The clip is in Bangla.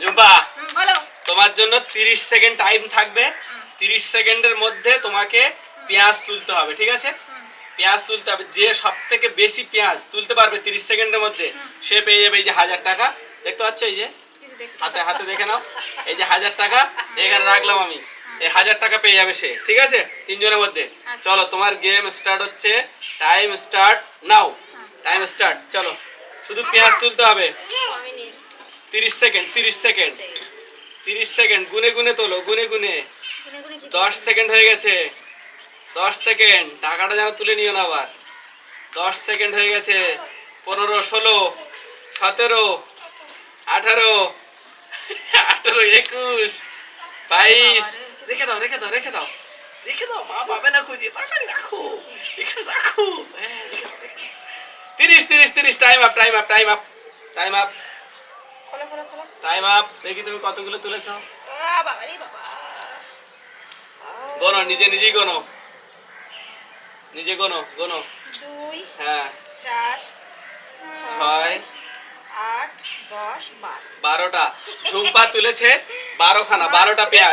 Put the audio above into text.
জুম্পা বলো। তোমার জন্য 30 সেকেন্ড টাইম থাকবে। 30 সেকেন্ডের মধ্যে তোমাকে পেঁয়াজ তুলতে হবে, ঠিক আছে? পেঁয়াজ তুলতে হবে। যে সবথেকে বেশি পেঁয়াজ তুলতে পারবে 30 সেকেন্ডের মধ্যে সে পেয়ে যাবে এই যে 1000 টাকা। দেখতে পাচ্ছ এই যে হাতে হাতে দেখে নাও, এই যে 1000 টাকা এখানে রাখলাম আমি। এই 1000 টাকা পেয়ে যাবে সে, ঠিক আছে? তিনজনের মধ্যে। চলো তোমার গেম স্টার্ট হচ্ছে। Time start now. Time start. চলো শুধু পেঁয়াজ তুলতে হবে। 30 সেকেন্ড 30 সেকেন্ড 30 সেকেন্ড। গুনে গুনে তোলো, গুনে গুনে। 10 সেকেন্ড হয়ে গেছে। 10 সেকেন্ড। টাকাটা যেন তুলে নিও না আবার। 10 সেকেন্ড হয়ে গেছে। 15 16 17 18 18 21 22। রেখে দাও রেখে দাও রেখে দাও রেখে দাও, মা পাবে না খুঁজে। তাড়াতাড়ি রাখো, এখানে রাখো। হ্যাঁ রেখে দাও রেখে দাও। 30 30 30। Time up time up time up time up খোলো খোলো খোলো। Time up. দেখি তুমি কতগুলো তুলেছো। বাবা রে বাবা। গোনো, নিজে নিজেই গোনো, নিজে গোনো গোনো। 2 হ্যাঁ 4 6 8 10 12। 12টা। ঝুম্পা তুলেছে 12খানা, 12টা পেঁয়াজ।